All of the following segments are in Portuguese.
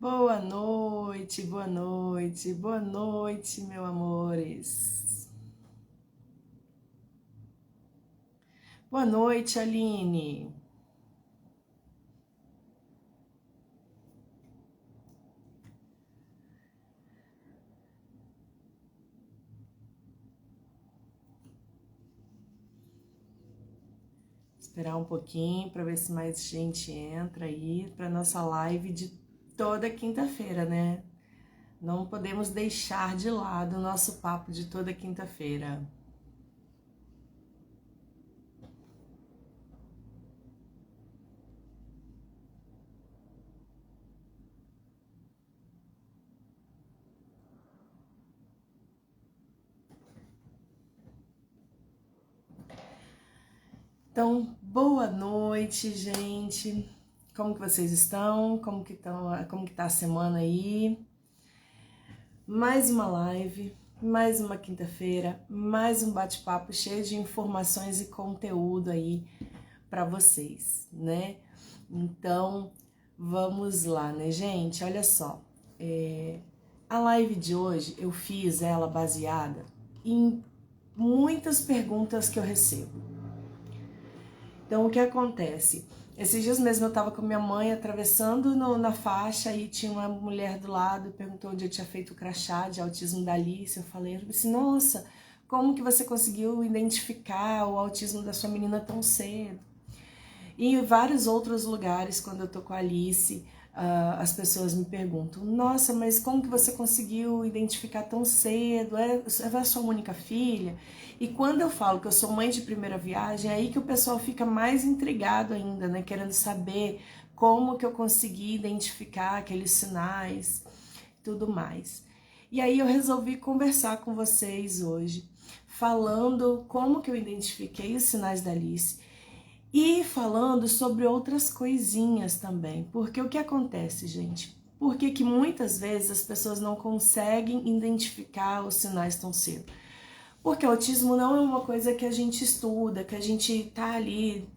Boa noite, boa noite, meus amores. Boa noite, Aline. Esperar um pouquinho para ver se mais gente entra aí para nossa live de toda quinta-feira, né? Não podemos deixar de lado o nosso papo de toda quinta-feira. Então, boa noite, gente. Como que vocês estão? Como que tá a semana aí? Mais uma live, mais uma quinta-feira, mais um bate-papo cheio de informações e conteúdo aí para vocês, né? Então, vamos lá, né, gente? Olha só, a live de hoje eu fiz ela baseada em muitas perguntas que eu recebo. Então, o que acontece? Esses dias mesmo eu estava com minha mãe atravessando na faixa e tinha uma mulher do lado, perguntou onde eu tinha feito o crachá de autismo da Alice. Eu falei assim, nossa, como que você conseguiu identificar o autismo da sua menina tão cedo? E em vários outros lugares, quando eu tô com a Alice, as pessoas me perguntam, nossa, mas como que você conseguiu identificar tão cedo? É a sua única filha? E quando eu falo que eu sou mãe de primeira viagem, é aí que o pessoal fica mais intrigado ainda, né? Querendo saber como que eu consegui identificar aqueles sinais, tudo mais. E aí eu resolvi conversar com vocês hoje, falando como que eu identifiquei os sinais da Alice, e falando sobre outras coisinhas também, porque o que acontece, gente? Por que muitas vezes as pessoas não conseguem identificar os sinais tão cedo? Porque o autismo não é uma coisa que a gente estuda, que a gente tá ali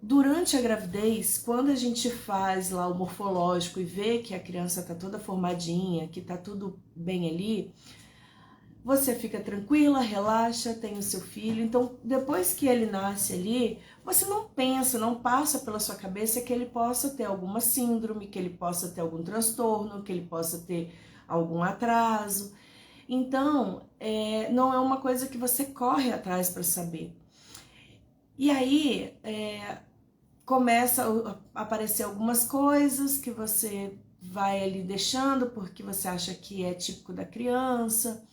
durante a gravidez, quando a gente faz lá o morfológico e vê que a criança tá toda formadinha, que tá tudo bem ali, você fica tranquila, relaxa, tem o seu filho. Então, depois que ele nasce ali, você não pensa, não passa pela sua cabeça que ele possa ter alguma síndrome, que ele possa ter algum transtorno, que ele possa ter algum atraso. Então, não é uma coisa que você corre atrás para saber. E aí, começa a aparecer algumas coisas que você vai ali deixando porque você acha que é típico da criança.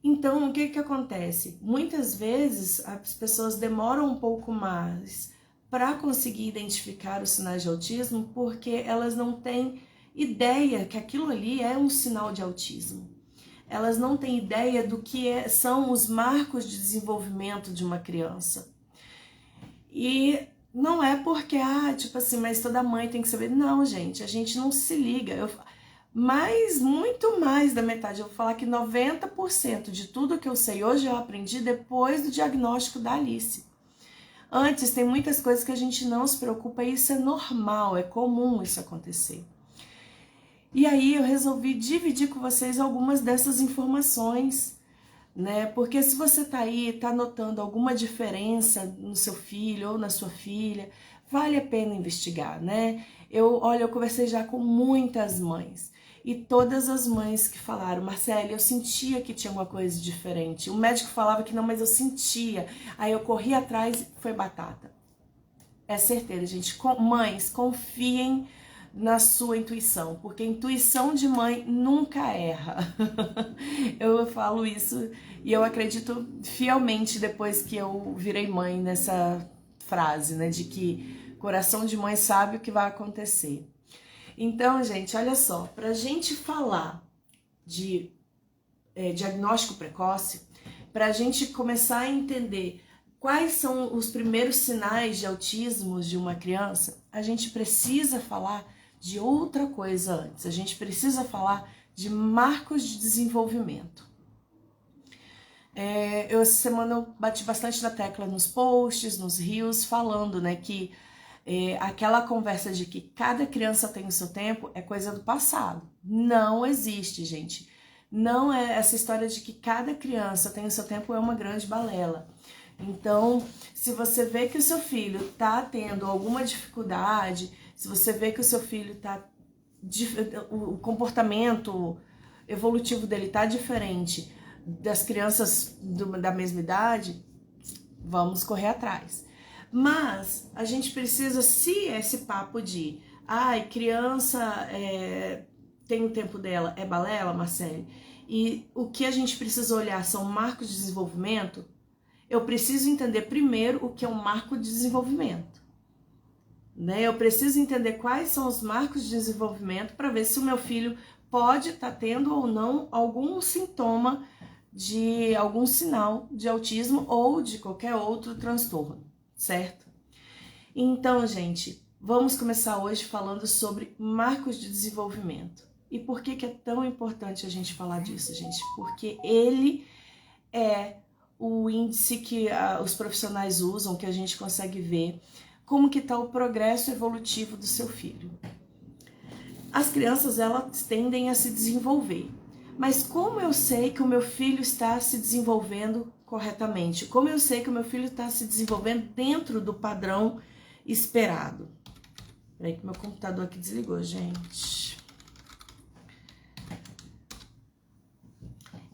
Então, o que acontece? Muitas vezes as pessoas demoram um pouco mais para conseguir identificar os sinais de autismo porque elas não têm ideia que aquilo ali é um sinal de autismo. Elas não têm ideia do que são os marcos de desenvolvimento de uma criança. E não é porque, tipo assim, mas toda mãe tem que saber. Não, gente, a gente não se liga. Mas muito mais da metade, eu vou falar que 90% de tudo que eu sei hoje eu aprendi depois do diagnóstico da Alice. Antes tem muitas coisas que a gente não se preocupa e isso é normal, é comum isso acontecer. E aí eu resolvi dividir com vocês algumas dessas informações, né? Porque se você tá aí, tá notando alguma diferença no seu filho ou na sua filha, vale a pena investigar, né? Eu conversei já com muitas mães. E todas as mães que falaram, Marcele, eu sentia que tinha alguma coisa diferente. O médico falava que não, mas eu sentia. Aí eu corri atrás e foi batata. É certeza, gente. Mães, confiem na sua intuição, porque a intuição de mãe nunca erra. Eu falo isso e eu acredito fielmente depois que eu virei mãe nessa frase, né, de que coração de mãe sabe o que vai acontecer. Então, gente, olha só, pra gente falar de diagnóstico precoce, pra gente começar a entender quais são os primeiros sinais de autismo de uma criança, a gente precisa falar de outra coisa antes. A gente precisa falar de marcos de desenvolvimento. Essa semana eu bati bastante na tecla nos posts, nos reels, falando, né, que Aquela conversa de que cada criança tem o seu tempo é coisa do passado. Não existe, gente. Não é essa história de que cada criança tem o seu tempo, é uma grande balela. Então, se você vê que o seu filho está tendo alguma dificuldade, se você vê que o seu filho o comportamento evolutivo dele está diferente das crianças da mesma idade, vamos correr atrás. Mas a gente precisa, se esse papo de criança tem o tempo dela, é balela, Marcele, e o que a gente precisa olhar são marcos de desenvolvimento, eu preciso entender primeiro o que é um marco de desenvolvimento. Né? Eu preciso entender quais são os marcos de desenvolvimento para ver se o meu filho pode estar tendo ou não algum sintoma de algum sinal de autismo ou de qualquer outro transtorno, certo? Então, gente, vamos começar hoje falando sobre marcos de desenvolvimento. E por que é tão importante a gente falar disso, gente? Porque ele é o índice que os profissionais usam, que a gente consegue ver como que está o progresso evolutivo do seu filho. As crianças, elas tendem a se desenvolver. Mas como eu sei que o meu filho está se desenvolvendo corretamente? Como eu sei que o meu filho está se desenvolvendo dentro do padrão esperado? Peraí que meu computador aqui desligou, gente.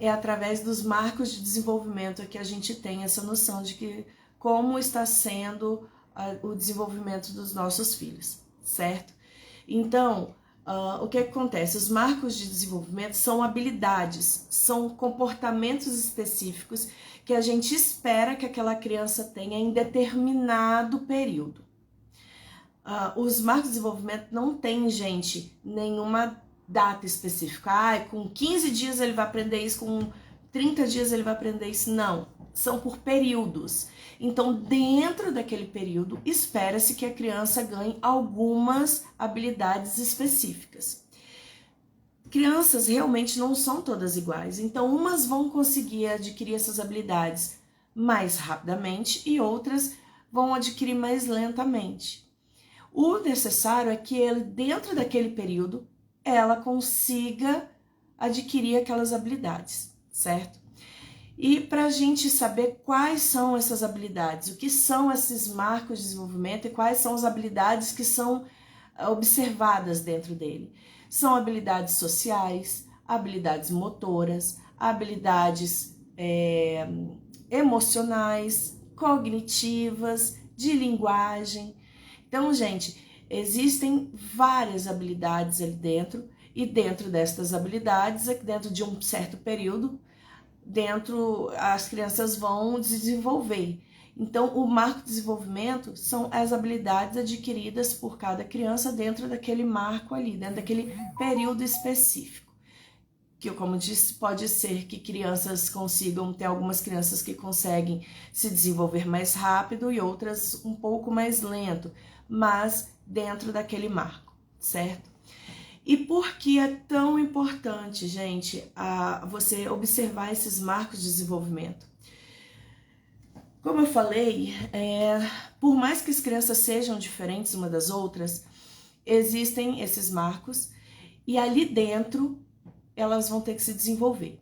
É através dos marcos de desenvolvimento que a gente tem essa noção de que como está sendo o desenvolvimento dos nossos filhos, certo? Então, o que acontece? Os marcos de desenvolvimento são habilidades, são comportamentos específicos que a gente espera que aquela criança tenha em determinado período. Os marcos de desenvolvimento não tem, gente, nenhuma data específica. Com 15 dias ele vai aprender isso, com 30 dias ele vai aprender isso. Não, são por períodos. Então, dentro daquele período, espera-se que a criança ganhe algumas habilidades específicas. Crianças realmente não são todas iguais, então umas vão conseguir adquirir essas habilidades mais rapidamente e outras vão adquirir mais lentamente. O necessário é que ele, dentro daquele período, ela consiga adquirir aquelas habilidades, certo? E para a gente saber quais são essas habilidades, o que são esses marcos de desenvolvimento e quais são as habilidades que são observadas dentro dele. São habilidades sociais, habilidades motoras, habilidades emocionais, cognitivas, de linguagem. Então, gente, existem várias habilidades ali dentro e dentro destas habilidades, dentro de um certo período, as crianças vão desenvolver. Então, o marco de desenvolvimento são as habilidades adquiridas por cada criança dentro daquele marco ali, dentro daquele período específico. Que, como disse, pode ser que crianças consigam, ter algumas crianças que conseguem se desenvolver mais rápido e outras um pouco mais lento, mas dentro daquele marco, certo? E por que é tão importante, gente, você observar esses marcos de desenvolvimento? Como eu falei, por mais que as crianças sejam diferentes uma das outras, existem esses marcos e ali dentro elas vão ter que se desenvolver.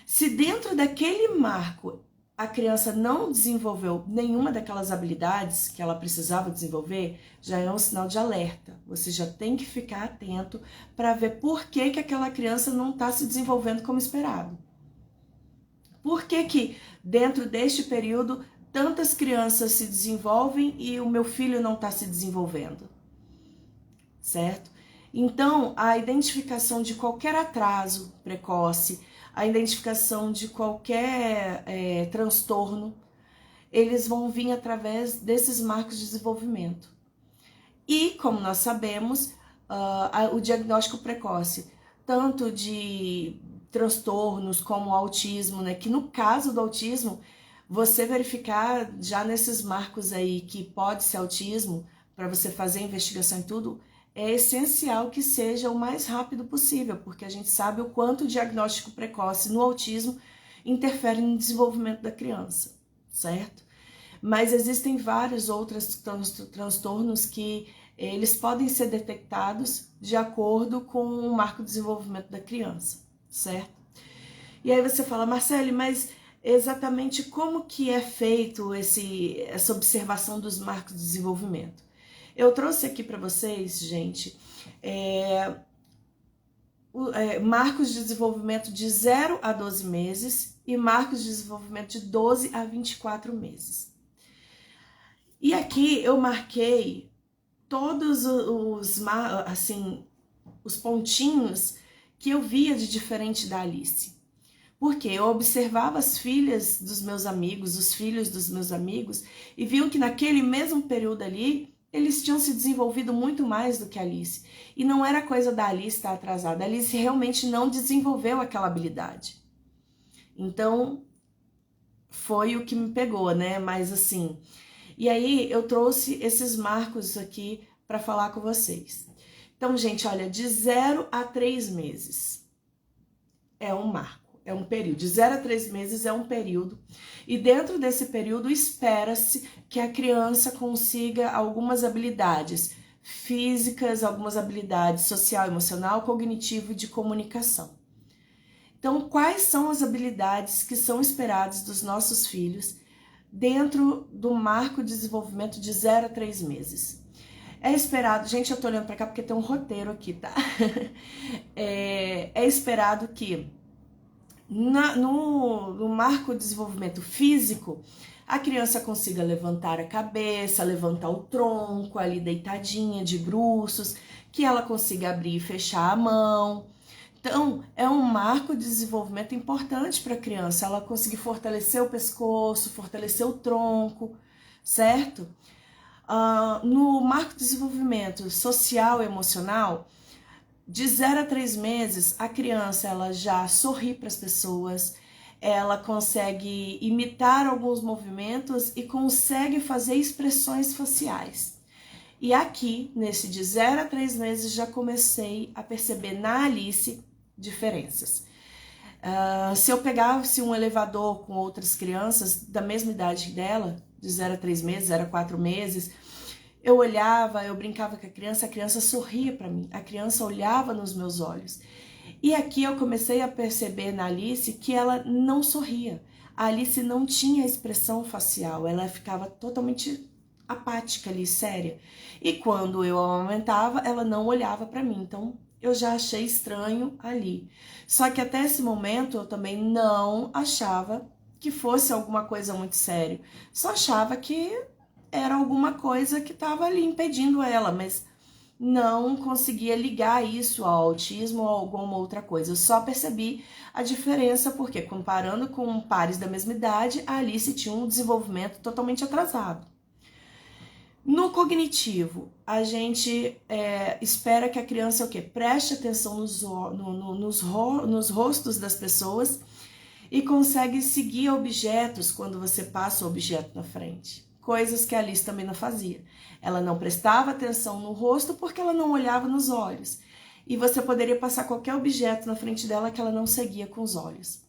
Se dentro daquele marco a criança não desenvolveu nenhuma daquelas habilidades que ela precisava desenvolver, já é um sinal de alerta. Você já tem que ficar atento para ver por que aquela criança não está se desenvolvendo como esperado. Por que dentro deste período tantas crianças se desenvolvem e o meu filho não está se desenvolvendo? Certo? Então, a identificação de qualquer atraso precoce, a identificação de qualquer transtorno, eles vão vir através desses marcos de desenvolvimento. E, como nós sabemos, o diagnóstico precoce, tanto de transtornos como autismo, né, que no caso do autismo, você verificar já nesses marcos aí que pode ser autismo, para você fazer a investigação e tudo, é essencial que seja o mais rápido possível, porque a gente sabe o quanto o diagnóstico precoce no autismo interfere no desenvolvimento da criança, certo? Mas existem vários outros transtornos que eles podem ser detectados de acordo com o marco de desenvolvimento da criança, certo? E aí você fala, Marcele, mas exatamente como que é feito essa observação dos marcos de desenvolvimento? Eu trouxe aqui para vocês, gente, marcos de desenvolvimento de 0 a 12 meses e marcos de desenvolvimento de 12 a 24 meses. E aqui eu marquei todos os pontinhos que eu via de diferente da Alice. Porque eu observava as filhas dos meus amigos, os filhos dos meus amigos, e viam que naquele mesmo período ali, eles tinham se desenvolvido muito mais do que a Alice. E não era coisa da Alice estar atrasada, a Alice realmente não desenvolveu aquela habilidade. Então, foi o que me pegou, né? Mas assim... E aí, eu trouxe esses marcos aqui para falar com vocês. Então, gente, olha, de 0 a 3 meses é um marco. É um período, de 0 a 3 meses é um período, e dentro desse período espera-se que a criança consiga algumas habilidades físicas, algumas habilidades social, emocional, cognitivo e de comunicação. Então, quais são as habilidades que são esperadas dos nossos filhos dentro do marco de desenvolvimento de 0 a 3 meses? É esperado, gente, eu tô olhando para cá porque tem um roteiro aqui, tá? É esperado que no marco de desenvolvimento físico, a criança consiga levantar a cabeça, levantar o tronco ali deitadinha de bruços, que ela consiga abrir e fechar a mão. Então, é um marco de desenvolvimento importante para a criança, ela conseguir fortalecer o pescoço, fortalecer o tronco, certo? No marco de desenvolvimento social e emocional, de 0 a 3 meses, a criança ela já sorri para as pessoas, ela consegue imitar alguns movimentos e consegue fazer expressões faciais. E aqui, nesse de 0 a 3 meses, já comecei a perceber na Alice diferenças. Se eu pegasse um elevador com outras crianças da mesma idade dela, de 0 a 3 meses, 0 a 4 meses, eu olhava, eu brincava com a criança sorria para mim, a criança olhava nos meus olhos. E aqui eu comecei a perceber na Alice que ela não sorria. A Alice não tinha expressão facial, ela ficava totalmente apática ali, séria. E quando eu aumentava, ela não olhava para mim, então eu já achei estranho ali. Só que até esse momento eu também não achava que fosse alguma coisa muito séria. Só achava que era alguma coisa que estava ali impedindo ela, mas não conseguia ligar isso ao autismo ou a alguma outra coisa. Eu só percebi a diferença porque, comparando com pares da mesma idade, a Alice tinha um desenvolvimento totalmente atrasado. No cognitivo, a gente espera que a criança preste atenção nos rostos das pessoas e consegue seguir objetos quando você passa o objeto na frente. Coisas que a Alice também não fazia. Ela não prestava atenção no rosto porque ela não olhava nos olhos. E você poderia passar qualquer objeto na frente dela que ela não seguia com os olhos.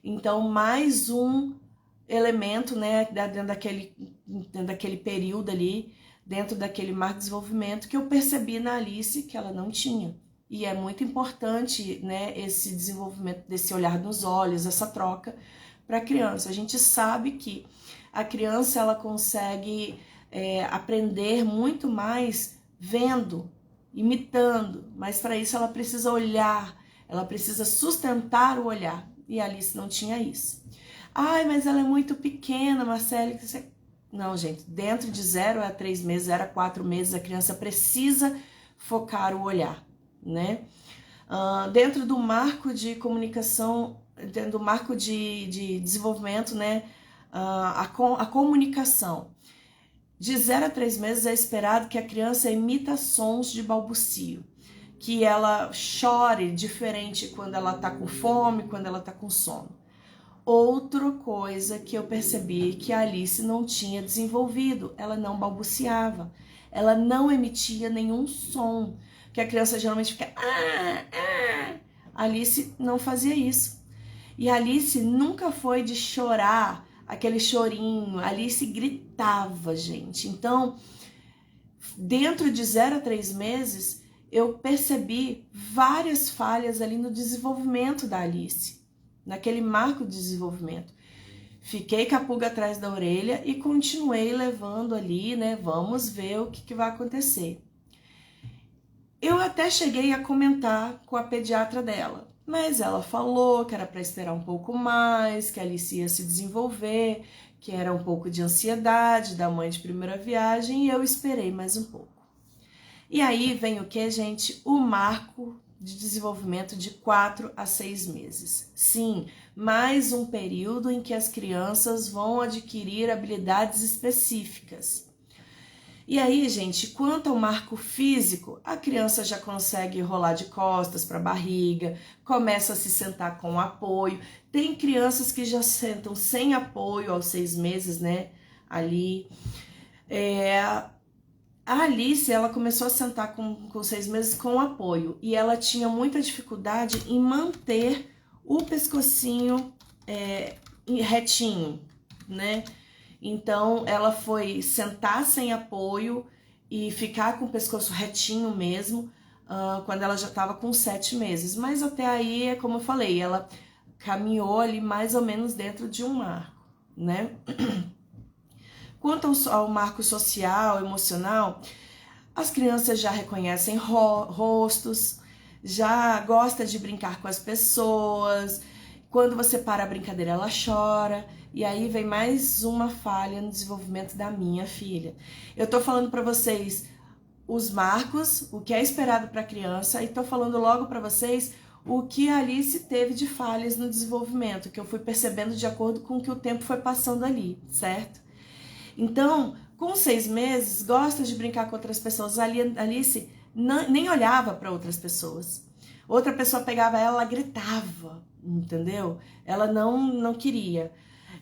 Então, mais um elemento, né, dentro daquele período ali, dentro daquele marco de desenvolvimento que eu percebi na Alice que ela não tinha. E é muito importante, né, esse desenvolvimento desse olhar nos olhos, essa troca para a criança. A gente sabe que a criança ela consegue aprender muito mais vendo, imitando, mas para isso ela precisa olhar, ela precisa sustentar o olhar. E a Alice não tinha isso. Ai, mas ela é muito pequena, Marcele. Não, gente, dentro de 0 a 3 meses, 0 a 4 meses, a criança precisa focar o olhar, né? Dentro do marco de comunicação, dentro do marco de desenvolvimento, né? A comunicação. De 0 a 3 meses é esperado que a criança imita sons de balbucio, que ela chore diferente quando ela tá com fome, quando ela tá com sono. Outra coisa que eu percebi que a Alice não tinha desenvolvido, ela não balbuciava, ela não emitia nenhum som, que a criança geralmente fica A Alice não fazia isso. E a Alice nunca foi de chorar, aquele chorinho. A Alice gritava, gente. Então, dentro de 0 a 3 meses, eu percebi várias falhas ali no desenvolvimento da Alice, naquele marco de desenvolvimento. Fiquei com a pulga atrás da orelha e continuei levando ali, né? Vamos ver o que vai acontecer. Eu até cheguei a comentar com a pediatra dela, mas ela falou que era para esperar um pouco mais, que a Alice ia se desenvolver, que era um pouco de ansiedade da mãe de primeira viagem, e eu esperei mais um pouco. E aí vem o que, gente? O marco de desenvolvimento de 4 a 6 meses. Sim, mais um período em que as crianças vão adquirir habilidades específicas. E aí, gente, quanto ao marco físico, a criança já consegue rolar de costas para a barriga, começa a se sentar com apoio. Tem crianças que já sentam sem apoio aos 6 meses, né? Ali. A Alice, ela começou a sentar com 6 meses com apoio. E ela tinha muita dificuldade em manter o pescocinho retinho, né? Então, ela foi sentar sem apoio e ficar com o pescoço retinho mesmo, quando ela já estava com 7 meses. Mas até aí, como eu falei, ela caminhou ali mais ou menos dentro de um marco, né? Quanto ao marco social, emocional, as crianças já reconhecem rostos, já gosta de brincar com as pessoas. Quando você para a brincadeira, ela chora. E aí vem mais uma falha no desenvolvimento da minha filha. Eu tô falando para vocês os marcos, o que é esperado para a criança, e tô falando logo para vocês o que a Alice teve de falhas no desenvolvimento, que eu fui percebendo de acordo com o que o tempo foi passando ali, certo? Então, com 6 meses, gosta de brincar com outras pessoas. A Alice nem olhava para outras pessoas. Outra pessoa pegava ela gritava, entendeu? Ela não queria.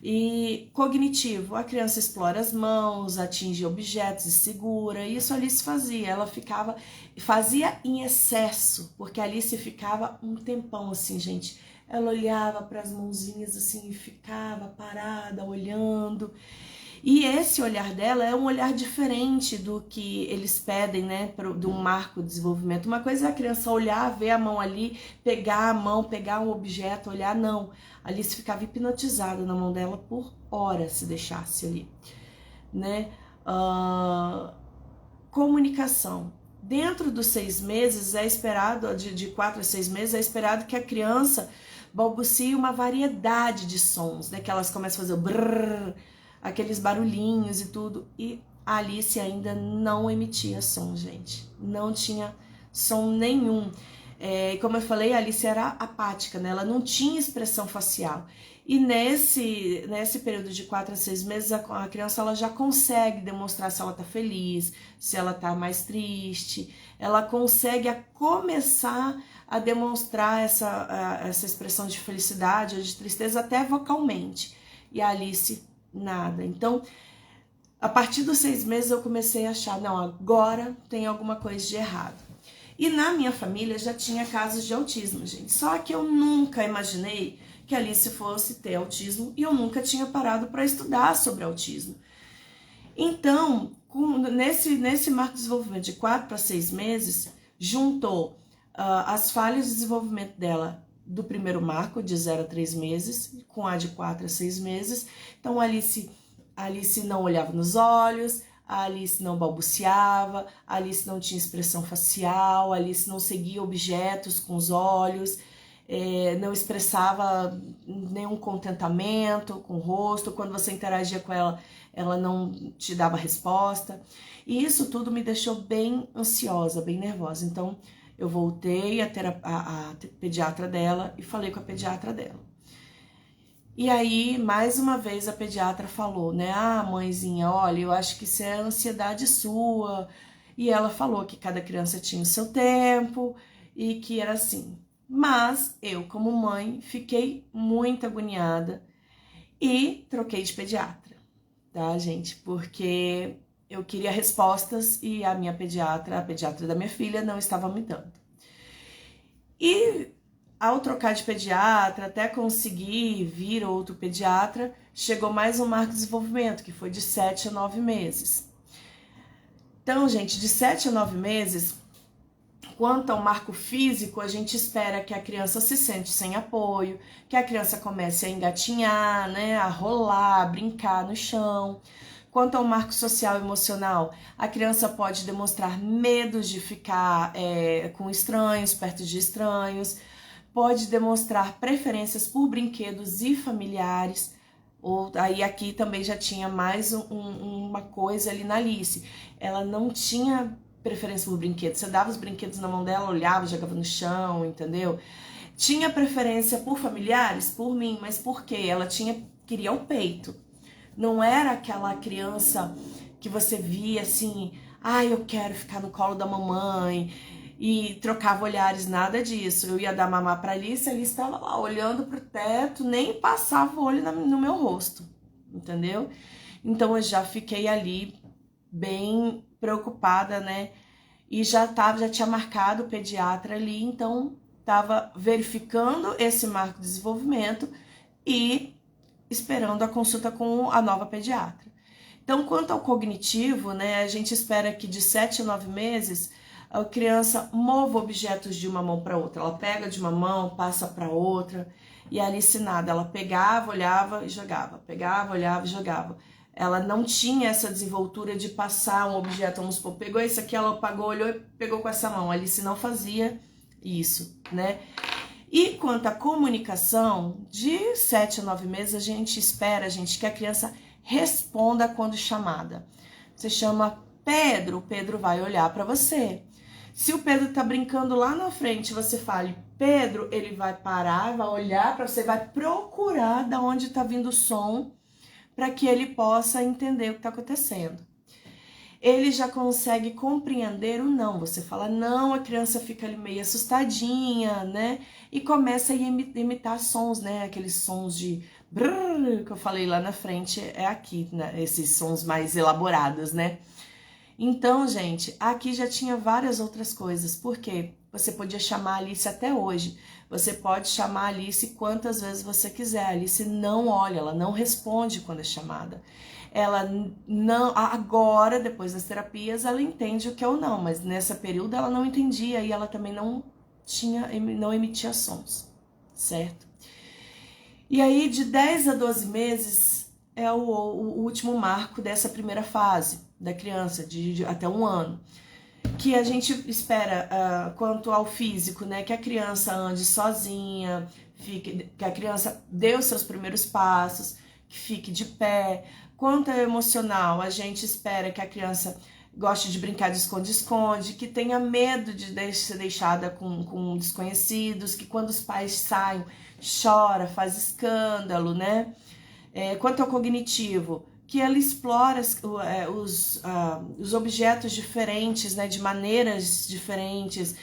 E cognitivo, a criança explora as mãos, atinge objetos e segura. Isso a Alice fazia. Ela fazia em excesso, porque a Alice ficava um tempão assim, gente. Ela olhava para as mãozinhas assim e ficava parada, olhando. E esse olhar dela é um olhar diferente do que eles pedem, né, de um marco de desenvolvimento. Uma coisa é a criança olhar, ver a mão ali, pegar a mão, pegar um objeto, olhar, não. A Alice ficava hipnotizada na mão dela por horas, se deixasse ali, né? Comunicação. Dentro dos 6 meses é esperado, de 4 a 6 meses, é esperado que a criança balbucie uma variedade de sons, né, que elas começam a fazer o brrr, aqueles barulhinhos e tudo, e a Alice ainda não emitia som, gente, não tinha som nenhum. Como eu falei, a Alice era apática, né? Ela não tinha expressão facial, e nesse período de 4 a 6 meses, a criança ela já consegue demonstrar se ela tá feliz, se ela tá mais triste, ela consegue começar a demonstrar essa expressão de felicidade ou de tristeza até vocalmente, e a Alice nada. Então, a partir dos 6 meses eu comecei a achar, não, agora tem alguma coisa de errado. E na minha família já tinha casos de autismo, gente. Só que eu nunca imaginei que a Alice fosse ter autismo e eu nunca tinha parado para estudar sobre autismo. Então, nesse marco de desenvolvimento de 4 para 6 meses, juntou as falhas de desenvolvimento dela do primeiro marco, de 0 a 3 meses, com a de 4 a 6 meses. Então, a Alice não olhava nos olhos, a Alice não balbuciava, a Alice não tinha expressão facial, a Alice não seguia objetos com os olhos, não expressava nenhum contentamento com o rosto. Quando você interagia com ela, ela não te dava resposta. E isso tudo me deixou bem ansiosa, bem nervosa. Então, eu voltei a pediatra dela e falei com a pediatra dela. E aí, mais uma vez, a pediatra falou, né? Ah, mãezinha, olha, eu acho que isso é ansiedade sua. E ela falou que cada criança tinha o seu tempo e que era assim. Mas eu, como mãe, fiquei muito agoniada e troquei de pediatra, tá, gente? Porque eu queria respostas e a pediatra da minha filha, não estava me dando. E ao trocar de pediatra, até conseguir vir outro pediatra, chegou mais um marco de desenvolvimento, que foi de 7 a 9 meses. Então, gente, de 7 a 9 meses, quanto ao marco físico, a gente espera que a criança se sente sem apoio, que a criança comece a engatinhar, né, a rolar, a brincar no chão. Quanto ao marco social e emocional, a criança pode demonstrar medos de ficar com estranhos, perto de estranhos, pode demonstrar preferências por brinquedos e familiares. Ou aí aqui também já tinha mais uma coisa ali na Alice. Ela não tinha preferência por brinquedos. Você dava os brinquedos na mão dela, olhava, jogava no chão, entendeu? Tinha preferência por familiares, por mim, mas por quê? Ela queria o peito. Não era aquela criança que você via assim, eu quero ficar no colo da mamãe, e trocava olhares, nada disso. Eu ia dar mamar pra Alice, a Alice estava lá olhando pro teto, nem passava o olho no meu rosto, entendeu? Então eu já fiquei ali bem preocupada, né? E já tinha marcado o pediatra ali, então estava verificando esse marco de desenvolvimento e esperando a consulta com a nova pediatra. Então, quanto ao cognitivo, né, a gente espera que de 7 a 9 meses a criança mova objetos de uma mão para outra. Ela pega de uma mão, passa para outra, e a Alice nada, ela pegava, olhava e jogava, pegava, olhava e jogava. Ela não tinha essa desenvoltura de passar um objeto, vamos supor, pegou esse aqui, ela apagou, olhou e pegou com essa mão. A Alice não fazia isso, né? E quanto à comunicação, de 7 a 9 meses, a gente espera, que a criança responda quando chamada. Você chama Pedro, o Pedro vai olhar para você. Se o Pedro tá brincando lá na frente, você fale Pedro, ele vai parar, vai olhar para você, vai procurar da onde tá vindo o som para que ele possa entender o que tá acontecendo. Ele já consegue compreender o não. Você fala não, a criança fica ali meio assustadinha, né? E começa a imitar sons, né? Aqueles sons de brrr, que eu falei lá na frente, é aqui, né? Esses sons mais elaborados, né? Então, gente, aqui já tinha várias outras coisas. Por quê? Você podia chamar a Alice até hoje. Você pode chamar a Alice quantas vezes você quiser. A Alice não olha, ela não responde quando é chamada. Ela não, agora, depois das terapias, ela entende o que é o não, mas nessa período ela não entendia e ela também não emitia sons, certo? E aí, de 10 a 12 meses é o último marco dessa primeira fase da criança, de até 1 ano. Que a gente espera, quanto ao físico, né, que a criança ande sozinha, que a criança dê os seus primeiros passos, que fique de pé. Quanto ao emocional, a gente espera que a criança goste de brincar de esconde-esconde, que tenha medo de ser deixada com desconhecidos, que quando os pais saem, chora, faz escândalo, né? Quanto ao cognitivo, que ela explora os objetos diferentes, né, de maneiras diferentes.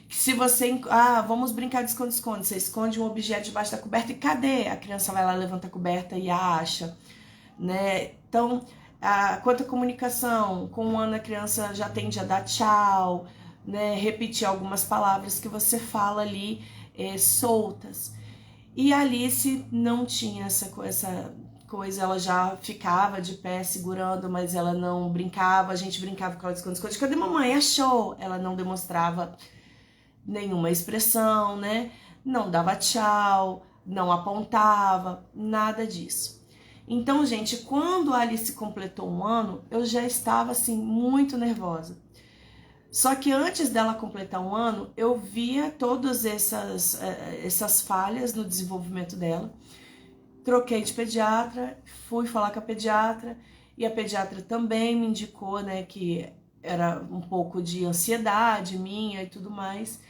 Que se você, vamos brincar de esconde-esconde, você esconde um objeto debaixo da coberta e cadê? A criança vai lá, levanta a coberta e acha, né? Então, quanto à comunicação, com 1 ano a criança já tende a dar tchau, né, repetir algumas palavras que você fala ali soltas. E a Alice não tinha essa coisa, ela já ficava de pé segurando, mas ela não brincava. A gente brincava com ela de esconde-esconde. Cadê mamãe? Achou? Ela não demonstrava nenhuma expressão, né? Não dava tchau, não apontava, nada disso. Então, gente, quando a Alice completou 1 ano, eu já estava assim muito nervosa. Só que antes dela completar 1 ano, eu via todas essas falhas no desenvolvimento dela. Troquei de pediatra, fui falar com a pediatra e a pediatra também me indicou, né, que era um pouco de ansiedade minha e tudo mais.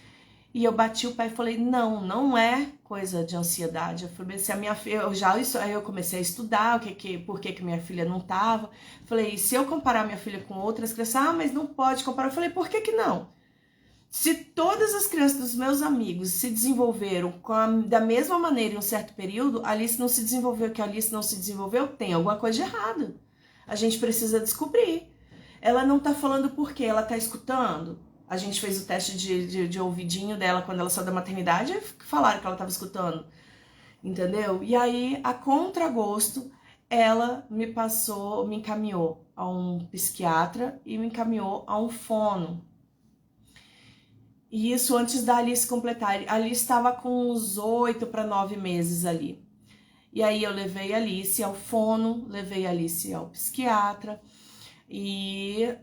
E eu bati o pé e falei, não é coisa de ansiedade. Eu falei, se a minha filha, aí eu comecei a estudar por que minha filha não tava. Falei, se eu comparar minha filha com outras crianças, mas não pode comparar. Eu falei, por que não? Se todas as crianças dos meus amigos se desenvolveram da mesma maneira em um certo período, a Alice não se desenvolveu, que a Alice não se desenvolveu, tem alguma coisa de errado. A gente precisa descobrir. Ela não tá falando por quê, ela tá escutando. A gente fez o teste de ouvidinho dela quando ela saiu da maternidade e falaram que ela estava escutando, entendeu? E aí, a contragosto, ela me encaminhou a um psiquiatra e me encaminhou a um fono. E isso antes da Alice completar. A Alice estava com uns 8 para 9 meses ali. E aí eu levei a Alice ao fono, levei a Alice ao psiquiatra. E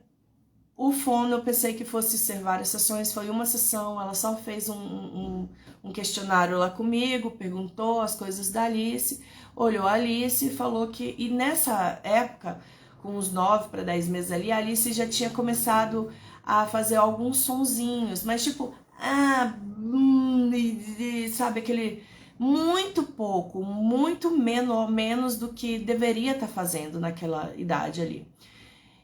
o fono eu pensei que fosse ser várias sessões, foi uma sessão. Ela só fez um questionário lá comigo, perguntou as coisas da Alice, olhou a Alice e falou que... E nessa época, com uns 9 para 10 meses ali, a Alice já tinha começado a fazer alguns sonzinhos, mas tipo, sabe, aquele muito pouco, muito menos do que deveria estar fazendo naquela idade ali.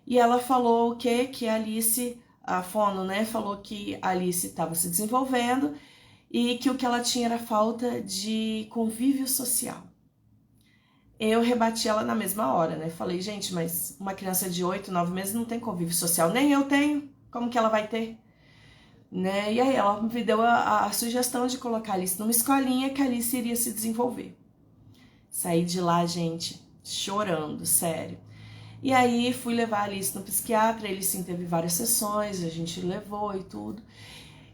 E ela falou o quê? Que a Alice, a fono, né, falou que a Alice estava se desenvolvendo e que o que ela tinha era falta de convívio social. Eu rebati ela na mesma hora, né? Falei, gente, mas uma criança de 8, 9 meses não tem convívio social, nem eu tenho. Como que ela vai ter? Né? E aí ela me deu a sugestão de colocar a Alice numa escolinha que a Alice iria se desenvolver. Saí de lá, gente, chorando, sério. E aí fui levar a Alice no psiquiatra, ele sim teve várias sessões, a gente levou e tudo.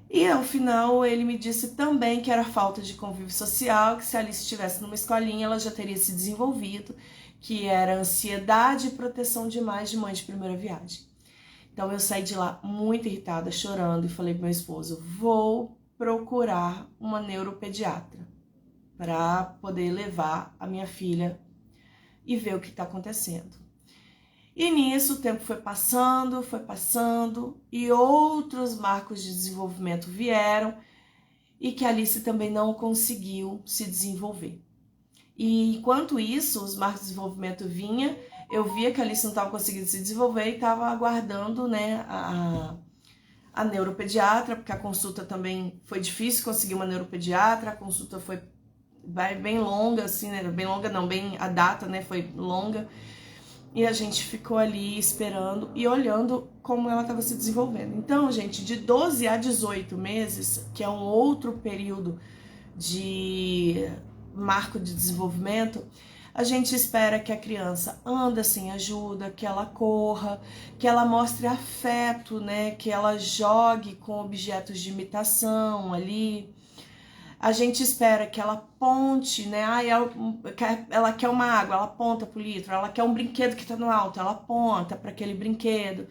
E ao final ele me disse também que era falta de convívio social, que se a Alice estivesse numa escolinha ela já teria se desenvolvido, que era ansiedade e proteção demais de mãe de primeira viagem. Então eu saí de lá muito irritada, chorando, e falei pro meu esposo, vou procurar uma neuropediatra para poder levar a minha filha e ver o que está acontecendo. E nisso o tempo foi passando, e outros marcos de desenvolvimento vieram e que a Alice também não conseguiu se desenvolver. E enquanto isso, os marcos de desenvolvimento vinham, eu via que a Alice não estava conseguindo se desenvolver e estava aguardando, né, a neuropediatra, porque a consulta também foi difícil conseguir uma neuropediatra, a consulta foi bem longa, assim, né, bem longa não, bem a data, né, foi longa. E a gente ficou ali esperando e olhando como ela estava se desenvolvendo. Então, gente, de 12 a 18 meses, que é um outro período de marco de desenvolvimento, a gente espera que a criança ande sem ajuda, que ela corra, que ela mostre afeto, né? Que ela jogue com objetos de imitação ali. A gente espera que ela aponte, né? Ela quer uma água, ela aponta pro litro. Ela quer um brinquedo que tá no alto, ela aponta para aquele brinquedo.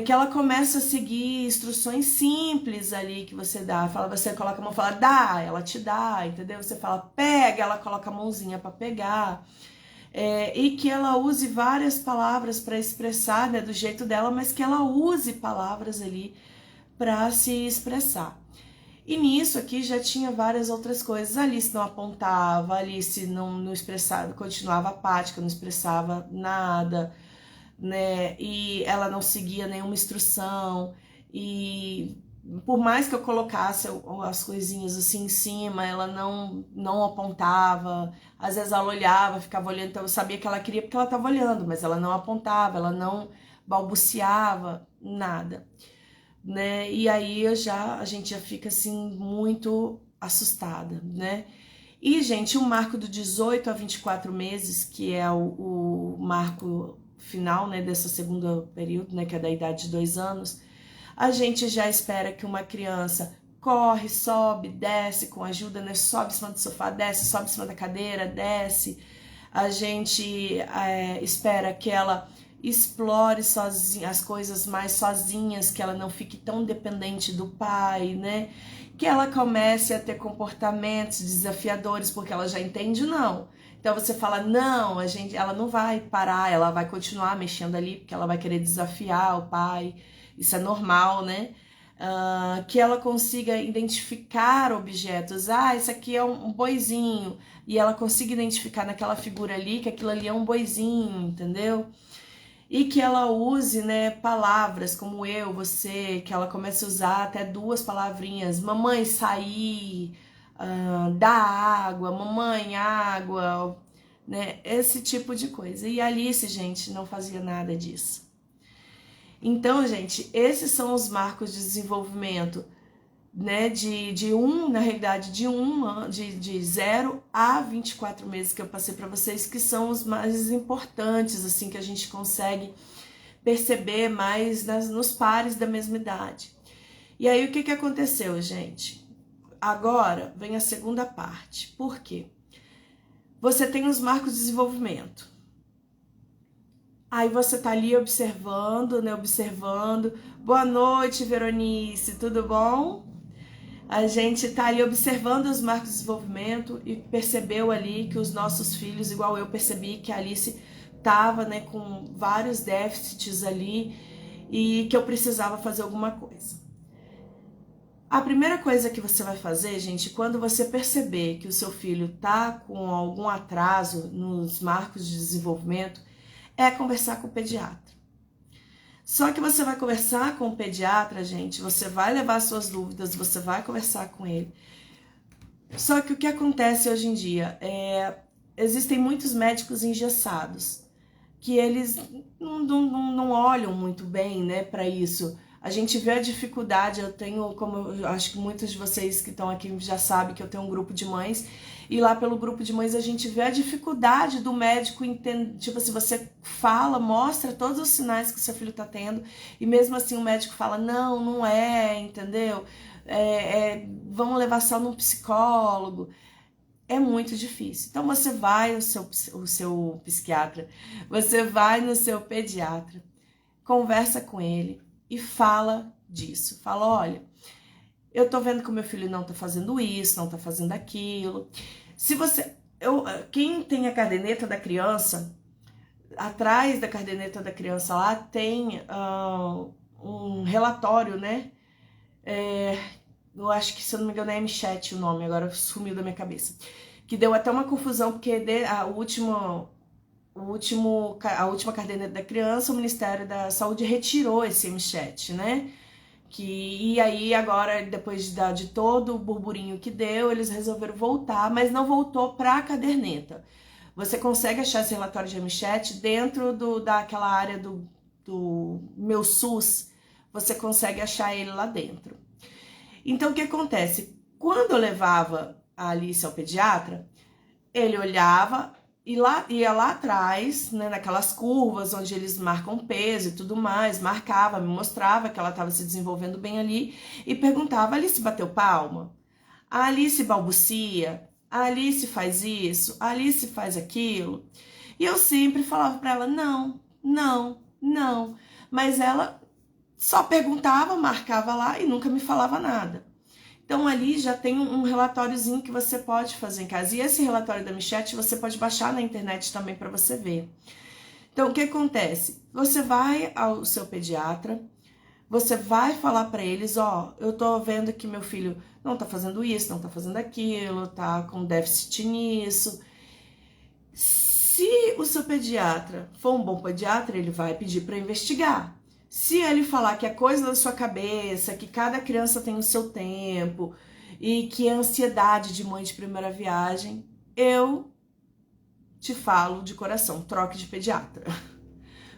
Que ela começa a seguir instruções simples ali que você dá. Você coloca a mão e fala, dá, ela te dá, entendeu? Você fala, pega, ela coloca a mãozinha para pegar. E que ela use várias palavras para expressar, né, do jeito dela, mas que ela use palavras ali para se expressar. E nisso aqui já tinha várias outras coisas. A Alice não apontava, a Alice não expressava, continuava apática, não expressava nada, né? E ela não seguia nenhuma instrução. E por mais que eu colocasse as coisinhas assim em cima, ela não apontava. Às vezes ela olhava, ficava olhando, então eu sabia que ela queria porque ela estava olhando, mas ela não apontava, ela não balbuciava, nada. Né? E aí a gente já fica assim muito assustada, né? E, gente, o marco do 18 a 24 meses, que é o marco final, né, dessa segunda período, né, que é da idade de 2 anos, a gente já espera que uma criança corre, sobe, desce com ajuda, né? Sobe em cima do sofá, desce, sobe em cima da cadeira, desce. A gente espera que ela explore sozinha, as coisas mais sozinhas, que ela não fique tão dependente do pai, né? Que ela comece a ter comportamentos desafiadores, porque ela já entende não. Então você fala, não, ela não vai parar, ela vai continuar mexendo ali, porque ela vai querer desafiar o pai, isso é normal, né? Que ela consiga identificar objetos, isso aqui é um boizinho, e ela consiga identificar naquela figura ali, que aquilo ali é um boizinho, entendeu? E que ela use, né, palavras como eu, você, que ela comece a usar até 2 palavrinhas, mamãe, sair, dá água, mamãe, água, né, esse tipo de coisa. E a Alice, gente, não fazia nada disso. Então, gente, esses são os marcos de desenvolvimento né, na realidade, de 0 a 24 meses que eu passei para vocês, que são os mais importantes, assim, que a gente consegue perceber mais nos pares da mesma idade. E aí, o que aconteceu, gente? Agora vem a segunda parte. Por quê? Você tem os marcos de desenvolvimento. Aí você tá ali observando, né? Observando. Boa noite, Veronice, tudo bom? A gente tá ali observando os marcos de desenvolvimento e percebeu ali que os nossos filhos, igual eu percebi que a Alice tava, né, com vários déficits ali e que eu precisava fazer alguma coisa. A primeira coisa que você vai fazer, gente, quando você perceber que o seu filho tá com algum atraso nos marcos de desenvolvimento, é conversar com o pediatra. Só que você vai conversar com o pediatra, gente, você vai levar suas dúvidas, você vai conversar com ele. Só que o que acontece hoje em dia existem muitos médicos engessados, que eles não olham muito bem, né, para isso. A gente vê a dificuldade, eu tenho, como eu acho que muitos de vocês que estão aqui já sabem que eu tenho um grupo de mães, e lá pelo grupo de mães a gente vê a dificuldade do médico entender, tipo assim, você fala, mostra todos os sinais que seu filho tá tendo, e mesmo assim o médico fala, não é, entendeu? Vamos levar só num psicólogo. É muito difícil. Então você vai o seu psiquiatra, você vai no seu pediatra, conversa com ele e fala disso. Fala, olha, eu tô vendo que o meu filho não tá fazendo isso, não tá fazendo aquilo. Se você... quem tem a caderneta da criança, atrás da caderneta da criança lá tem um relatório, né? Eu acho que, se eu não me engano, é M-Chat o nome, agora sumiu da minha cabeça. Que deu até uma confusão, porque a última caderneta da criança, o Ministério da Saúde retirou esse M-Chat, né? E aí agora, depois de todo o burburinho que deu, eles resolveram voltar, mas não voltou para a caderneta. Você consegue achar esse relatório de M-Chat dentro daquela área do Meu SUS, você consegue achar ele lá dentro. Então, o que acontece? Quando eu levava a Alice ao pediatra, ele olhava e ia lá atrás, né, naquelas curvas onde eles marcam peso e tudo mais, marcava, me mostrava que ela estava se desenvolvendo bem ali e perguntava, Alice bateu palma? A Alice balbucia? A Alice faz isso? A Alice faz aquilo? E eu sempre falava para ela, não. Mas ela só perguntava, marcava lá e nunca me falava nada. Então ali já tem um relatóriozinho que você pode fazer em casa. E esse relatório da M-Chat você pode baixar na internet também para você ver. Então o que acontece? Você vai ao seu pediatra, você vai falar para eles, ó, eu tô vendo que meu filho não tá fazendo isso, não tá fazendo aquilo, tá com déficit nisso. Se o seu pediatra for um bom pediatra, ele vai pedir para investigar. Se ele falar que é coisa da sua cabeça, que cada criança tem o seu tempo e que é ansiedade de mãe de primeira viagem, eu te falo de coração, troque de pediatra.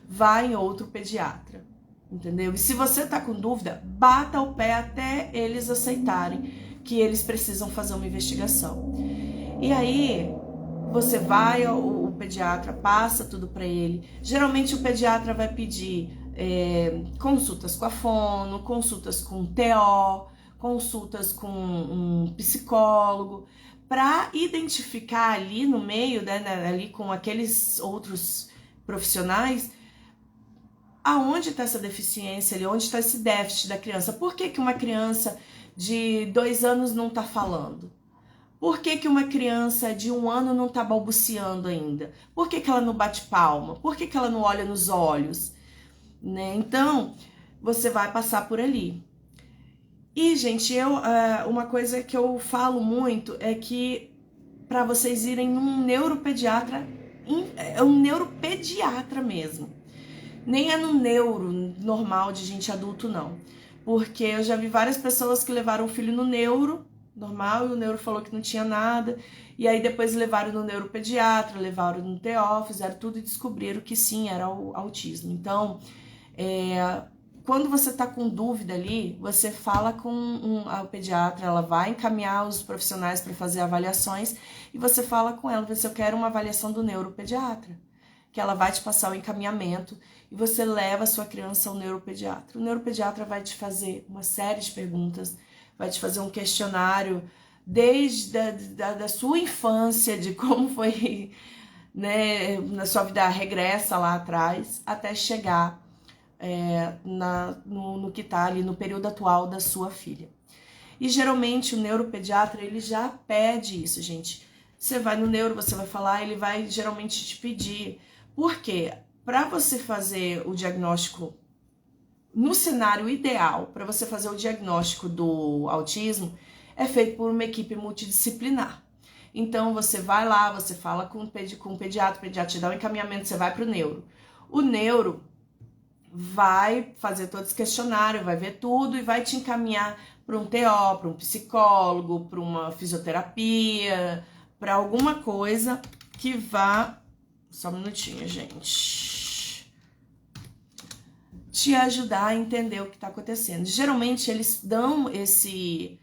Vá em outro pediatra, entendeu? E se você tá com dúvida, bata o pé até eles aceitarem que eles precisam fazer uma investigação. E aí, você vai, o pediatra passa tudo para ele. Geralmente o pediatra vai pedir consultas com a fono, consultas com o TO, consultas com um psicólogo, para identificar ali no meio, né, ali com aqueles outros profissionais, aonde está essa deficiência ali, onde está esse déficit da criança. Por que uma criança de 2 anos não está falando? Por que uma criança de 1 ano não está balbuciando ainda? Por que ela não bate palma? Por que ela não olha nos olhos? Né? Então, você vai passar por ali. E, gente, uma coisa que eu falo muito é que para vocês irem num neuropediatra, é um neuropediatra mesmo. Nem é no neuro normal de gente adulto, não. Porque eu já vi várias pessoas que levaram o filho no neuro normal e o neuro falou que não tinha nada. E aí depois levaram no neuropediatra, levaram no TO, fizeram tudo e descobriram que sim, era o autismo. Então, quando você tá com dúvida ali, você fala com a pediatra, ela vai encaminhar os profissionais para fazer avaliações e você fala com ela, eu quero uma avaliação do neuropediatra, que ela vai te passar o encaminhamento e você leva a sua criança ao neuropediatra. O neuropediatra vai te fazer uma série de perguntas, vai te fazer um questionário desde da sua infância, de como foi, né, na sua vida regressa lá atrás, até chegar no que está ali no período atual da sua filha. E geralmente o neuropediatra, ele já pede isso, gente. Você vai no neuro, você vai falar, ele vai geralmente te pedir. Por quê? Para você fazer o diagnóstico, no cenário ideal, para você fazer o diagnóstico do autismo, é feito por uma equipe multidisciplinar. Então você vai lá, você fala com o pediatra, o pediatra te dá um encaminhamento, você vai para o neuro. O neuro vai fazer todo esse questionário, vai ver tudo e vai te encaminhar para um TO, para um psicólogo, para uma fisioterapia, para alguma coisa que vá... Só um minutinho, gente. Te ajudar a entender o que está acontecendo. Geralmente eles dão esse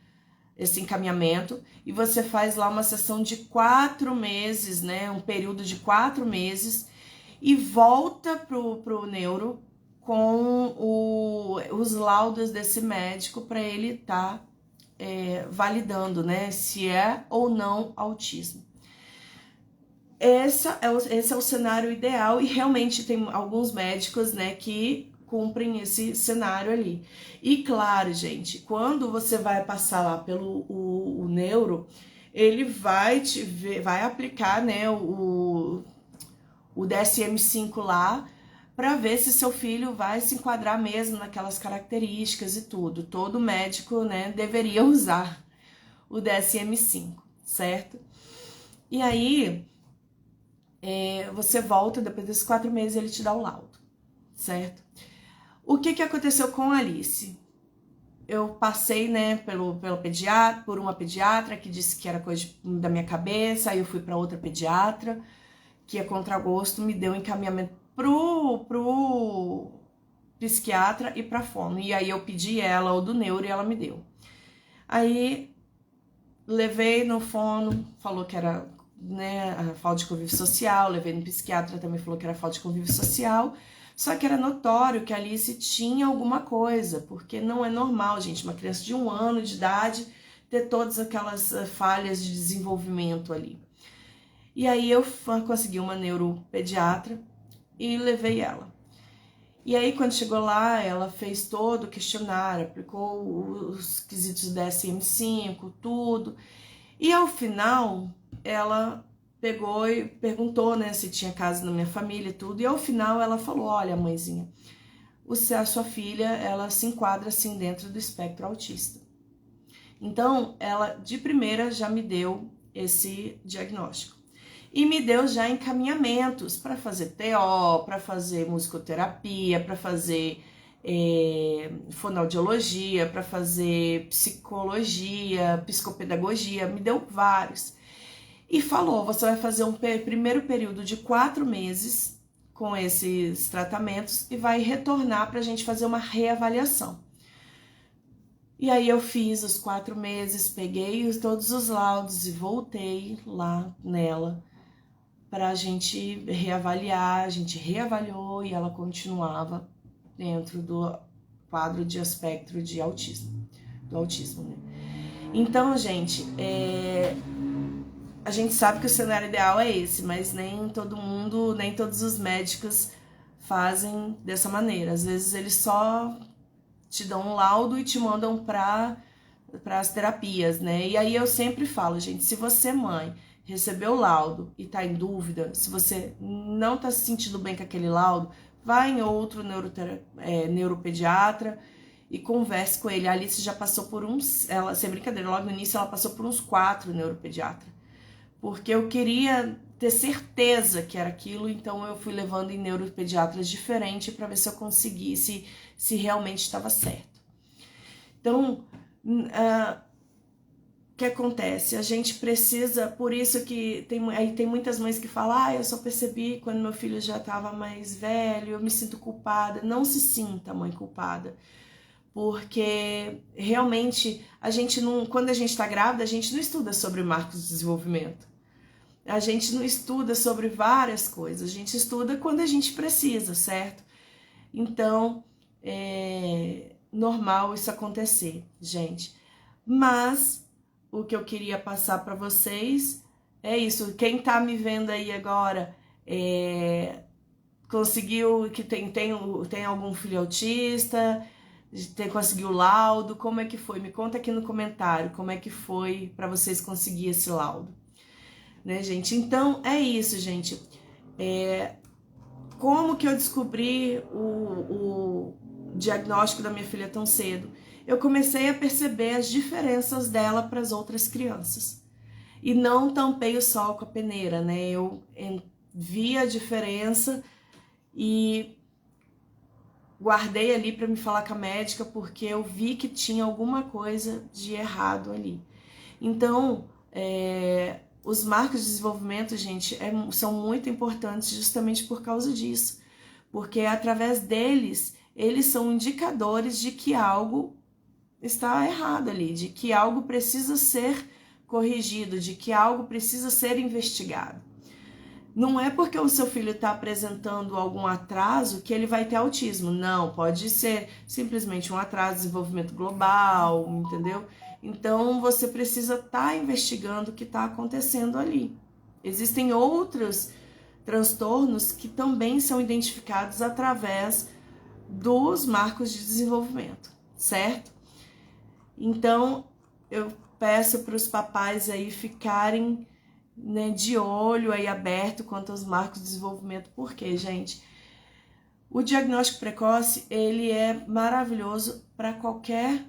encaminhamento e você faz lá uma sessão de 4 meses, né? Um período de 4 meses e volta pro neuro com os laudos desse médico para ele estar validando, né? Se é ou não autismo. Esse é o cenário ideal e realmente tem alguns médicos, né, que cumprem esse cenário ali. E claro, gente, quando você vai passar lá pelo o neuro, ele vai vai aplicar, né, o DSM-5 lá para ver se seu filho vai se enquadrar mesmo naquelas características e tudo. Todo médico, né, deveria usar o DSM-5, certo? E aí você volta, depois desses 4 meses ele te dá o laudo, certo? O que aconteceu com a Alice? Eu passei, né, por uma pediatra que disse que era coisa da minha cabeça, aí eu fui para outra pediatra, que a contragosto me deu encaminhamento pro psiquiatra e pra fono, e aí eu pedi ela, o do neuro, e ela me deu. Aí levei no fono, falou que era, né, a falta de convívio social, levei no psiquiatra, também falou que era falta de convívio social, só que era notório que a Alice tinha alguma coisa, porque não é normal, gente, uma criança de 1 ano de idade ter todas aquelas falhas de desenvolvimento ali. E aí eu consegui uma neuropediatra e levei ela. E aí quando chegou lá, ela fez todo o questionário, aplicou os quesitos do DSM-5, tudo, e ao final ela pegou e perguntou, né, se tinha caso na minha família e tudo, e ao final ela falou, olha, mãezinha, a sua filha, ela se enquadra assim dentro do espectro autista. Então, ela de primeira já me deu esse diagnóstico. E me deu já encaminhamentos para fazer TO, para fazer musicoterapia, para fazer fonoaudiologia, para fazer psicologia, psicopedagogia, me deu vários. E falou, você vai fazer um primeiro período de 4 meses com esses tratamentos e vai retornar para a gente fazer uma reavaliação. E aí eu fiz os 4 meses, peguei todos os laudos e voltei lá nela para a gente reavaliar, a gente reavaliou e ela continuava dentro do quadro de espectro de autismo, do autismo, né? Então, gente, a gente sabe que o cenário ideal é esse, mas nem todo mundo, nem todos os médicos fazem dessa maneira. Às vezes eles só te dão um laudo e te mandam para as terapias, né? E aí eu sempre falo, gente, se você, mãe, recebeu o laudo e tá em dúvida, se você não tá se sentindo bem com aquele laudo, vai em outro neuropediatra e converse com ele. A Alice já passou por sem brincadeira, logo no início ela passou por uns 4 neuropediatras, porque eu queria ter certeza que era aquilo, então eu fui levando em neuropediatras diferentes para ver se eu conseguisse, se realmente estava certo. Então, que acontece? A gente precisa, por isso que tem muitas mães que falam, eu só percebi quando meu filho já estava mais velho, eu me sinto culpada. Não se sinta, mãe, culpada. Porque realmente a gente não, quando a gente está grávida, a gente não estuda sobre marcos de desenvolvimento. A gente não estuda sobre várias coisas, a gente estuda quando a gente precisa, certo? Então, é normal isso acontecer, gente. Mas o que eu queria passar para vocês é isso. Quem tá me vendo aí agora conseguiu, que tem algum filho autista, conseguiu o laudo, como é que foi? Me conta aqui no comentário como é que foi para vocês conseguir esse laudo, né, gente? Então é isso, gente. Como que eu descobri o diagnóstico da minha filha tão cedo? Eu comecei a perceber as diferenças dela para as outras crianças. E não tampei o sol com a peneira, né? Eu vi a diferença e guardei ali para me falar com a médica, porque eu vi que tinha alguma coisa de errado ali. Então, os marcos de desenvolvimento, gente, são muito importantes justamente por causa disso. Porque através deles, eles são indicadores de que algo está errado ali, de que algo precisa ser corrigido, de que algo precisa ser investigado. Não é porque o seu filho está apresentando algum atraso que ele vai ter autismo. Não, pode ser simplesmente um atraso de desenvolvimento global, entendeu? Então você precisa estar investigando o que está acontecendo ali. Existem outros transtornos que também são identificados através dos marcos de desenvolvimento, certo? Então eu peço para os papais aí ficarem, né, de olho aí aberto quanto aos marcos de desenvolvimento, porque, gente, o diagnóstico precoce, ele é maravilhoso para qualquer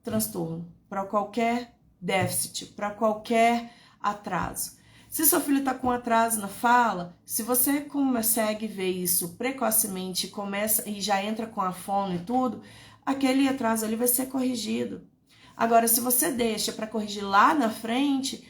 transtorno, para qualquer déficit, para qualquer atraso. Se seu filho está com atraso na fala, se você consegue ver isso precocemente, começa e já entra com a fono e tudo, aquele atraso ali vai ser corrigido. Agora, se você deixa para corrigir lá na frente,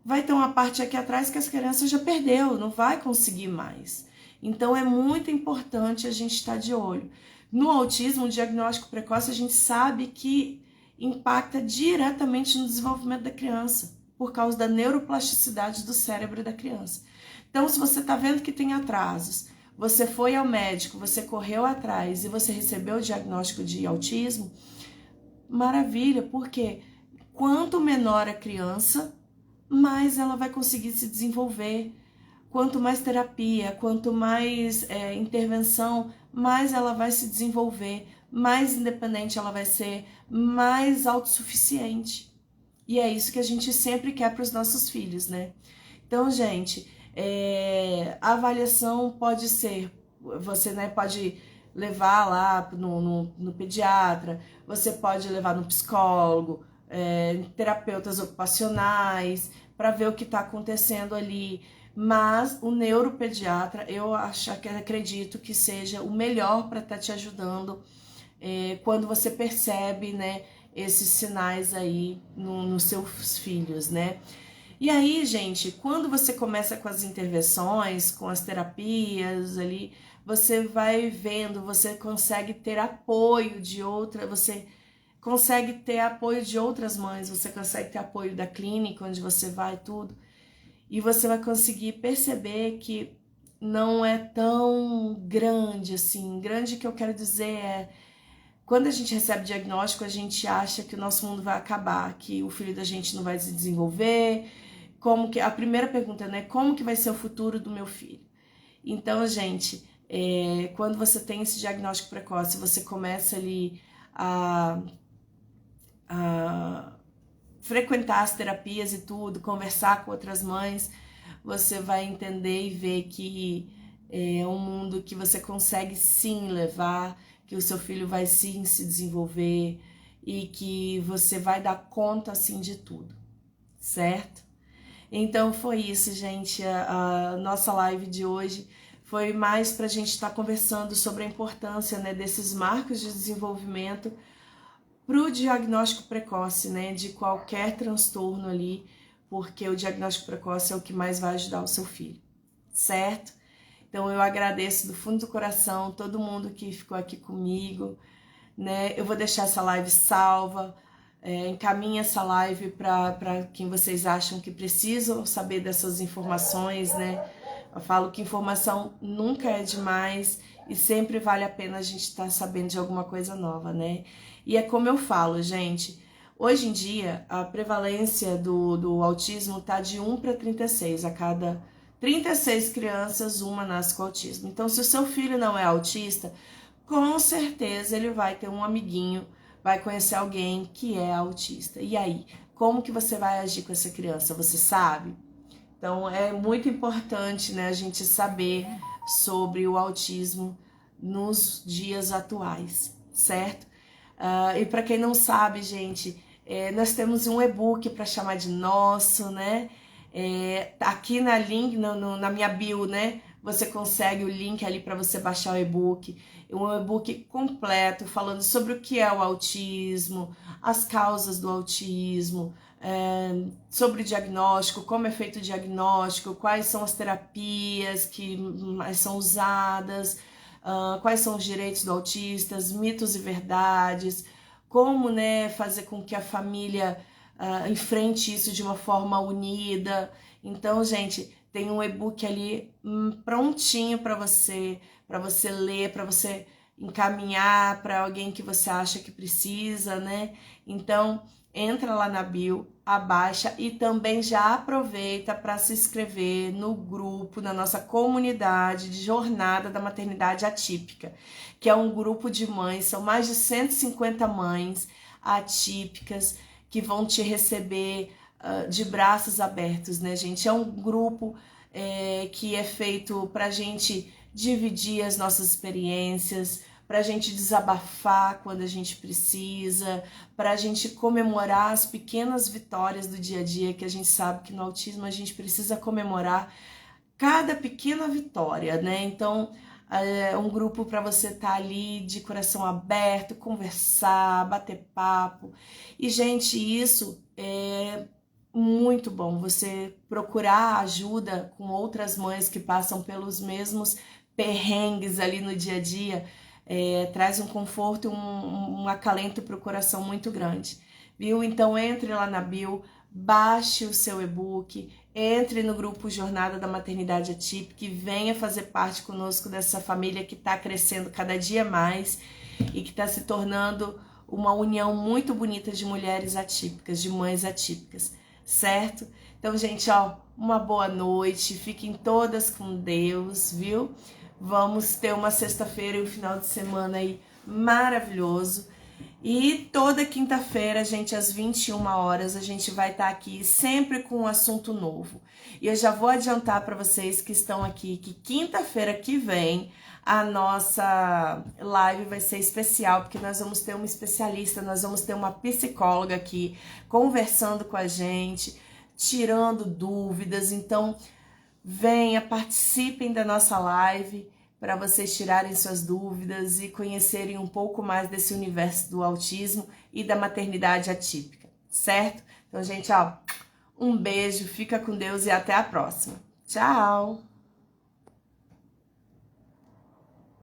vai ter uma parte aqui atrás que as crianças já perdeu, não vai conseguir mais. Então é muito importante a gente estar de olho. No autismo, o diagnóstico precoce, a gente sabe que impacta diretamente no desenvolvimento da criança, por causa da neuroplasticidade do cérebro da criança. Então, se você está vendo que tem atrasos, você foi ao médico, você correu atrás e você recebeu o diagnóstico de autismo, maravilha, porque quanto menor a criança, mais ela vai conseguir se desenvolver. Quanto mais terapia, quanto mais intervenção, mais ela vai se desenvolver, mais independente ela vai ser, mais autossuficiente. E é isso que a gente sempre quer para os nossos filhos, né? Então, gente, a avaliação pode ser, você, né, pode levar lá no pediatra, você pode levar no psicólogo, terapeutas ocupacionais, para ver o que está acontecendo ali. Mas o neuropediatra, eu acredito que seja o melhor para estar te ajudando quando você percebe, né, esses sinais aí nos seus filhos, né? E aí, gente, quando você começa com as intervenções, com as terapias ali, você vai vendo, você consegue ter apoio de você consegue ter apoio de outras mães, você consegue ter apoio da clínica onde você vai tudo, e você vai conseguir perceber que não é tão grande assim. Grande que eu quero dizer quando a gente recebe diagnóstico, a gente acha que o nosso mundo vai acabar, que o filho da gente não vai se desenvolver. A primeira pergunta, né? Como que vai ser o futuro do meu filho? Então, gente, quando você tem esse diagnóstico precoce, você começa ali a frequentar as terapias e tudo, conversar com outras mães, você vai entender e ver que é um mundo que você consegue sim levar, que o seu filho vai sim se desenvolver e que você vai dar conta assim de tudo, certo? Então foi isso, gente, a nossa live de hoje foi mais para a gente estar conversando sobre a importância, né, desses marcos de desenvolvimento para o diagnóstico precoce, né, de qualquer transtorno ali, porque o diagnóstico precoce é o que mais vai ajudar o seu filho, certo? Então eu agradeço do fundo do coração todo mundo que ficou aqui comigo, né? Eu vou deixar essa live salva, encaminhe essa live para quem vocês acham que precisam saber dessas informações, né? Eu falo que informação nunca é demais e sempre vale a pena a gente estar sabendo de alguma coisa nova, né? E é como eu falo, gente, hoje em dia a prevalência do autismo está de 1 para 36, a cada 36 crianças, uma nasce com autismo. Então, se o seu filho não é autista, com certeza ele vai ter um amiguinho, vai conhecer alguém que é autista. E aí, como que você vai agir com essa criança? Você sabe? Então, é muito importante, né, a gente saber sobre o autismo nos dias atuais, certo? E para quem não sabe, gente, nós temos um e-book para chamar de nosso, né? Aqui na link, na minha bio, né? Você consegue o link ali para você baixar o e-book. Um e-book completo falando sobre o que é o autismo, as causas do autismo, sobre o diagnóstico, como é feito o diagnóstico, quais são as terapias que mais são usadas, quais são os direitos do autista, mitos e verdades, como, né, fazer com que a família enfrente isso de uma forma unida. Então, gente, tem um e-book ali prontinho para você ler, para você encaminhar para alguém que você acha que precisa, né? Então, entra lá na bio, abaixa e também já aproveita para se inscrever no grupo, na nossa comunidade de Jornada da Maternidade Atípica, que é um grupo de mães, são mais de 150 mães atípicas que vão te receber de braços abertos, né, gente? É um grupo que é feito para a gente dividir as nossas experiências, para a gente desabafar quando a gente precisa, para a gente comemorar as pequenas vitórias do dia a dia, que a gente sabe que no autismo a gente precisa comemorar cada pequena vitória, né? Então, é um grupo para você estar ali de coração aberto, conversar, bater papo. E, gente, isso é muito bom, você procurar ajuda com outras mães que passam pelos mesmos perrengues ali no dia a dia, traz um conforto, um acalento para o coração muito grande, viu? Então entre lá na bio, baixe o seu e-book, entre no grupo Jornada da Maternidade Atípica e venha fazer parte conosco dessa família que está crescendo cada dia mais e que está se tornando uma união muito bonita de mulheres atípicas, de mães atípicas, certo? Então, gente, ó, uma boa noite, fiquem todas com Deus, viu? Vamos ter uma sexta-feira e um final de semana aí maravilhoso. E toda quinta-feira, gente, às 21 horas, a gente vai estar aqui sempre com um assunto novo. E eu já vou adiantar para vocês que estão aqui que quinta-feira que vem a nossa live vai ser especial, porque nós vamos ter uma especialista, nós vamos ter uma psicóloga aqui conversando com a gente, tirando dúvidas. Então, venha, participem da nossa live para vocês tirarem suas dúvidas e conhecerem um pouco mais desse universo do autismo e da maternidade atípica, certo? Então, gente, ó, um beijo, fica com Deus e até a próxima. Tchau!